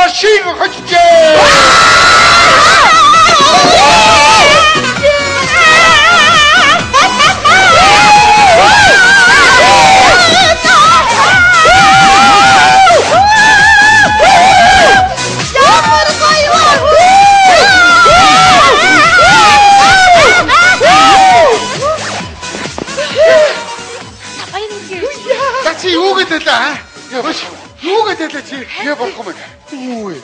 машин хожжээ. Чи юу гэдэг лээ аа? Яваш. Юу гэдэг лээ чи? Я болохгүй мэн. Юу вэ?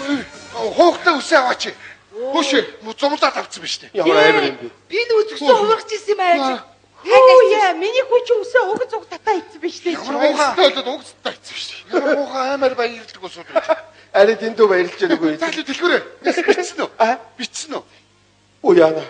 Хоогтой үсээ аваач. Хөш. Зумлаа тавцсан биз дээ. Ямар амир юм бэ? Би нүцгсэн уургач ирсэн юм аа. Оо яа, миний хүч үсээ уг зүг татаа ицсэн биз дээ. Ямар уухтай болоод угцтай ицсэн биз дээ. Ямар уухай амар баярлдаг усууд байж. Ари дэндүү баярлж байгаа үгүй. За дэлгүүрээ. Бичсэн үү? Бичсэн үү? Оо яана.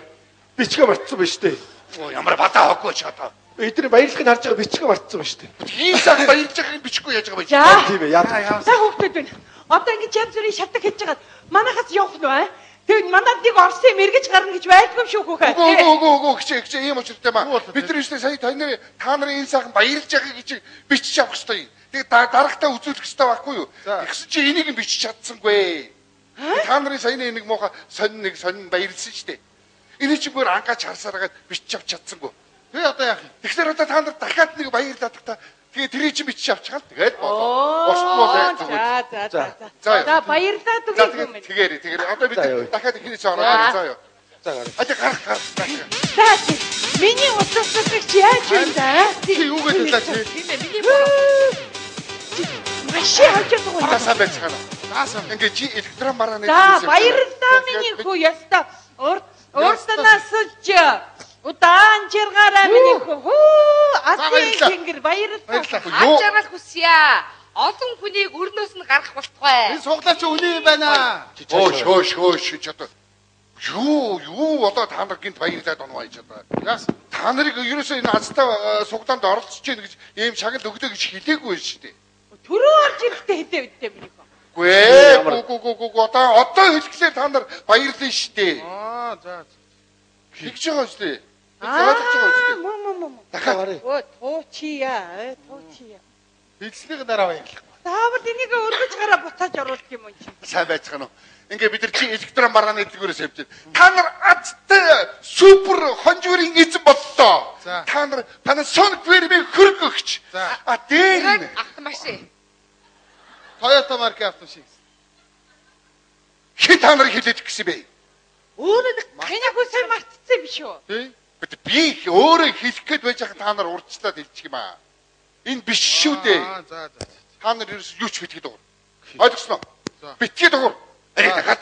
Бичгээ мартсан биз дээ. Оо ямар бадаа хоггүй ч одоо. Эдгээр баярлахыг харж байгаа бичгээ мартсан биз дээ. Ийм цаг баярлж байгааг бичихгүй яаж байгаа байж. Тийм ээ, яа. Та хүүхдүүд байна. Одоо ингэ ям зүрийн шатдаг хийж байгаа. Манайхаас явах нь бай. Тэгвэл манад нэг орсон юм эргэж гарна гэж байдгүй юм шүү хүүхэ. Үгүй хичээ ийм учиртай маа. Бид нар өстэй сая та нарын энэ сайхан баярлж байгааг гэж бичиж авах хэрэгтэй. Тэгээ дарагтаа үзүүлэх хэрэгтэй байхгүй юу? Тэгсэн чи энийг нь бичиж чадсангүй. Та нарын сая нэг муухай сонин баярлсан шүү дээ. Энийг чи бүр ангаач харсараад бичиж авч чадсангүй. Тэгээ одоо яах юм? Тэгэхээр одоо та нар дахиад нэг баярлаад та тэгээ тэрий чи бичиж авчихаа л тэгээд бодлоо. За баярлаад үгүй юм. Тэгэхээр одоо бид дахиад ихний цаараа заа юу. За гарах. За миний усцдаг чи яаж юм да? Чи юу гэдэг лээ чи? Тийм ээ, миний бороо. Машин хожиж байгаа. Таасаа байцгаана. Таасаа ингээ чи электрон бараа нэг. За баярлалаа миний хүү яста. Урстанаас ч удаан жиргаараа миний хүү. Асийн тэнгэр баярлалаа. Ачаараа хүсье. Олон хүнийг өрнөөс нь гарах болтугай. Энэ суглаач үний юм байна. Хөөш ч одоо. Юу одоо та нар гинт баярлаад оноо байж одоо. Яас та нарыг ерөөсөө энэ азтай суглаанд оролцож гин гэж ийм шагнал өгдөө гэж хэлээгүй шүү дээ. Төрөө орж ирэхдээ хэдэ үдтэй миний хөө. Гү одоо хэлэхлээр та нар баярлаа шүү дээ. За. Тэгж байгаа шүү дээ. Дахиад туучия. Хэлснийх дараа баярлах. Заавал энийг өргөж гараа буцааж оруулах юм чи. Сайн байцгаана уу? Ингээ бид нар чи электрон барааны дэлгүүрээс явж байна. Та нар азтай супер хонжуурын эзэн боллоо. Та нар Panasonic фирмийн хөргөгч. Дээр нь автомашин. Toyota маркийн автомашин. Хит та нарыг хэлээд гисэн бэ? Өөрөө таныг үсэр мартцсан биш үү? Тийм. Би өөрөө хэлэх гээд байж байгаа та нар урдчлаад хэлчих юм аа. Энэ биш шүү дээ. За. Та нар юу ч битгий дугур. Ойлгосноо? Битгий дугур. Хат.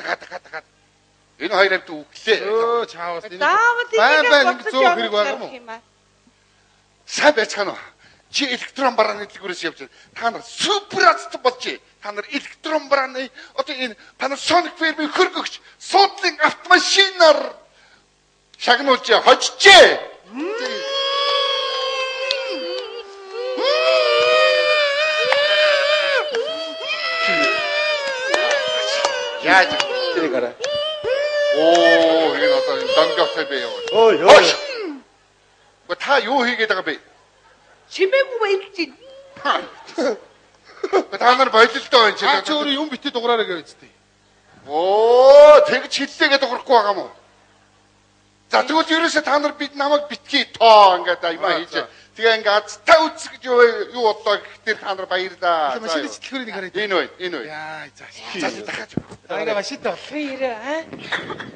Энэ хоёр амт үглээ. Чаавал энэ. Заавал энийг зөө хэрэг байгаа юм уу? Сайн байцгаана уу? Чи электрон барааны дэлгүүрээс явж байна. Та нар супер азтай болжээ. Та нар электрон барааны одоо энэ Panasonic фирмийн хөргөгч суудлын автомашинаар шагнуулж хожжээ. Яаж тэрийг арай. Энэ одоо донготой бэ яваа. Ой. Та юу хийгээд байгаа бэ? Чимээгүй баярлж байна. Та нар болилдоо байна чи. Чи өөрөө юм битээ дугаараа гэж үстэй. Тэгж хиллээгээд дуурахгүй байгаа мó. За тэгвэл ерөөсөө та нар бид намайг битгий тоо ингээд аймаа хийж. Тэгээ ингээд азтай үз гэж юу бодлоо гэхээр та нар баярлаа. Машины сэтгэхөрийг нэг хараад. Энэ үү. Яа, за. Дахиад. Ингээ машинтай бол.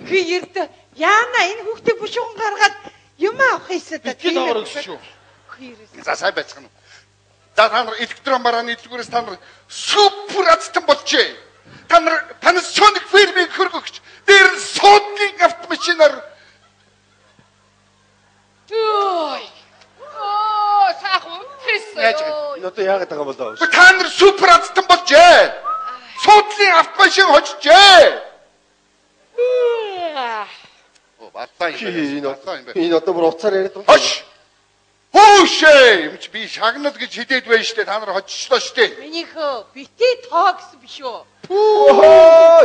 Хээрээ яана энэ хүүхдийг бушуухан гаргаад юм авах хийсэ та. Битгий доогоор өгсөн шүү. За сайн байцгаана уу. За та нар электрон барааны дэлгүүрээс та нар супер азтан болжээ. Та нар Panasonic фирмийн хөргөгч дээр нь суудлын автомашинаар саахан хэсэ. Энэ одоо яагаад байгаа болоо? Та нар супер азтан болжээ. Суудлын автомашин хожжээ. Баттай юм. Энэ одоо бүр уцаар яриад байна. Хош. Хөөшөө юм чи би шагнал гэж хидээд байна штэ та нар хоччлоо штэ. Минийхөө битээ тоо гэсэн биш үү?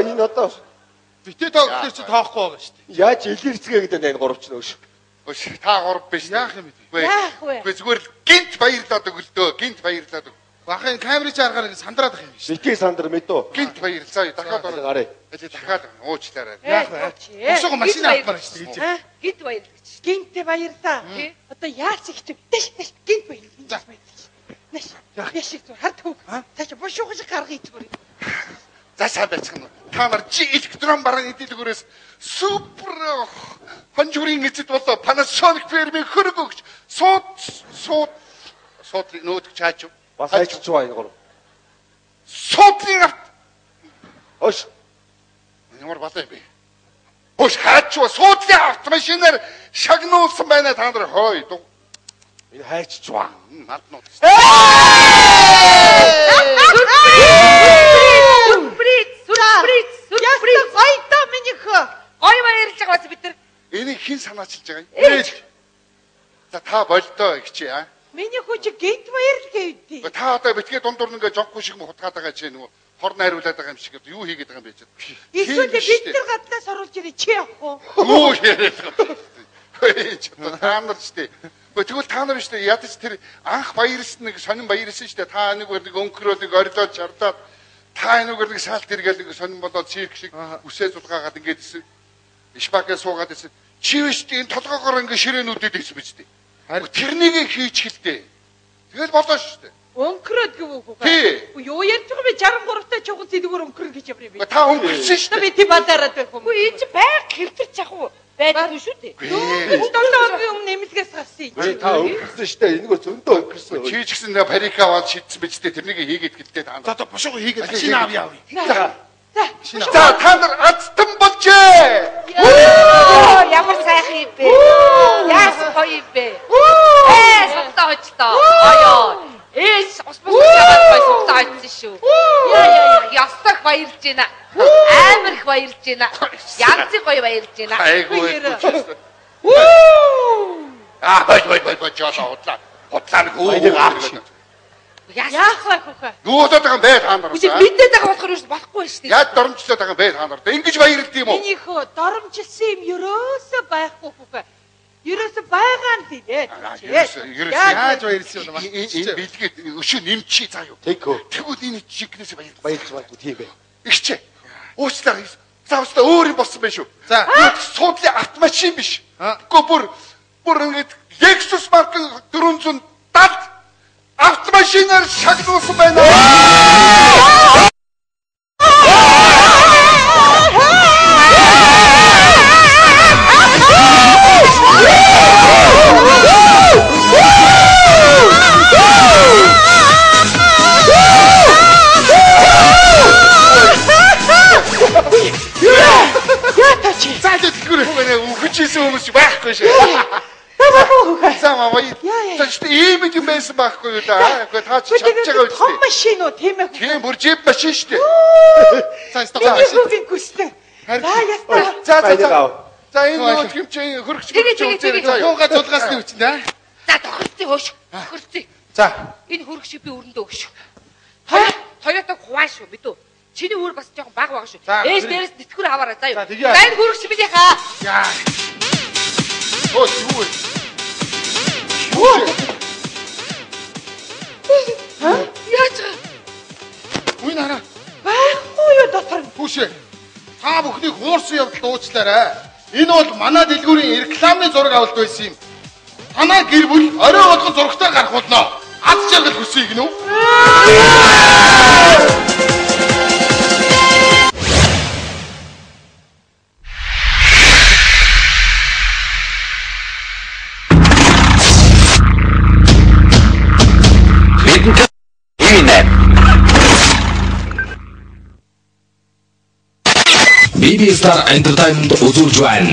Энэ одоо битээ тоо гэхэр чи тоохгүй байгаа штэ. Яаж илэрцгээ гэдэг энэ гуравч нөөш. Та гурав биш. Яах юм бэ? Яах вэ? Зүгээр л гинт баярлаад өгөлдөө. Гинт баярлаад өг. Бахын камерын чаргаар ингэ сандраад их юм шүү. Битгий сандар мэдөө. Гинт баярлаа. Дахиад ороо. Гараа. Дахиад уучлаарай. Яах вэ? Босоо машин авмаар шүү гэж. Гинт баярлаж. Гинтээ баярлаа. Одоо яац ихтэй. Дэш гинт баярлаа. Нэш. Яшиг зүр хард хөг. Цааш бошоогоос гаргая зүгээр. За сайн байцгаана. Та нар электрон баран эдэлгүүрээс супер хонжурын эцэд болоо Panasonic фирмийн хөрөг өгч суудлын нөөдг чаач. Бас хайчиж байгаа энэ гол. Суудлын авт. Ош. Ямар балаа юм бэ? Ош хаачва суудлын автомашинаар шагнуулсан байна та нар хой. Энэ хайчиж байгаа. Наднууд. Сюрприз. Гойдоо миний хөө. Гой баярлж байгаа бас бид нар. Энийг хэн санаачилж байгаа юм? За та болдоо гिचээ аа. Миний хүү чи гинт баярлгээ үдээ. Та одоо битгээ дундуур ингээ жонхгүй шиг хутгаад байгаа чи нөгөө хор найруулад байгаа юм шиг юу хийгээд байгаа юм бэ чи? Эсвэл бид нар гаднаас оруулж ирээ чи явах уу? Юу яриад байгаа. Та нар штэ. Тэгвэл та нар штэ ядаж тэр анх баярлсан нэг сонин баярлсан штэ. Та нэг өнгөрөө нэг орилоод чардаад та нэг шаалт иргээл нэг сонин болоод цирк шиг үсээ зулгаагаад ингээд исэн. Ишбакээ суугаад исэн. Чи штэ энэ толгоогоор ингээ ширээнүүдэд исэн биз дээ. Тэрнийг хийж хэлдэ. Тэгэл болоо штэ. Өнгөрөөд гэв үү? Тий. Юу ярьж байгаа бэ? 63-тай чуган зэдгээр өнгөрөх гэж явраа би. Та өнгөрсөн штэ. Би тий бадараад байх юм. Үгүй энэ чи байг хэрдэрч ах уу? Байдгүй шүү дээ. Долоогийн өмнө нэмэлгээс гарсан юм. Та өнгөрсөн штэ. Энэгээр зөндөө өнгөрсөн. Чи ч гэсэн парика аваад шидсэн биз дээ. Тэрнийг хийгээд гэлдээ та. За бошоогоо хийгээд машин авъя. За та нар азтан болжээ. Ямар сайхан юм бэ? Яасан гоё юм бэ? Согтоо хоцтоо. Аяа. Ус чагаад бай согтоо хоцсон шүү. Ястах баярлж байна. Амар их баярлж байна. Янз гоё баярлж байна. Айгуу. Бай жоо худлаа нэг үү. Яах вэ хөхөө? Юу болоод байгаа юм бэ та нар? Үгүй мэдээд байгаа болохоор юу болохгүй шүү дээ. Яг доромжлоод байгаа юм бэ та нар? Ингэж баярлд юм уу? Миний хөө доромжилсан юм ерөөсөө байхгүй хөхөө. Ерөөсөө байгаа нь тийм. Яаж баярлсан юм бэ? Энэ бэлгээд өшөө нэмчи заа юу. Тэгвэл энэ чигнээс баярлж байгаагүй тийм бэ. Игчээ. Уучлаа. Заавчтай өөр юм болсон байх шүү. За. Суудлын автомашин биш. Гэхдээ бүр ингэж Lexus Mark 470 автомашинаар шагнуулсан байна. Үхчихсэн хүмүүс байхгүй шээ. Самаа Тэштэй ийм юм байсан байхгүй юу да. Гэхдээ та ч чадж байгаа үстэй. Том машин уу тийм ээ. Тийм бүр жип машин шүү дээ. За стопаа. Хүүгийн гүстэн. За ястаа. За энэ нөх юм чи хөргөч үзээ. Юугаа зулгаасны үчин да. За тохирцээ хөөш. Тохирцээ. За. Энэ хөргөчийг би өрөндөө өгш. Тоёто хуваа шүү бидүү. Чиний өөр бас жоохон баг байгаа шүү. Ээж дээрээс тэтгэр аваарай заа юу. За энэ хөргөч миний хаа. Яа. Оо юу вэ? Яаж Үгүй нараа. Байхгүй юу дотор. Хүүшээ. Та бүхнийг хуурсан явдал уучлаарай. Энэ бол манай дэлгүүрийн рекламны зураг авалт байсан юм. Танаа гэр бүл орой болгон зурагтаа гарах болно. Аз жаргал хүсье гинөө. BB Star Entertainment үзүүлж байна.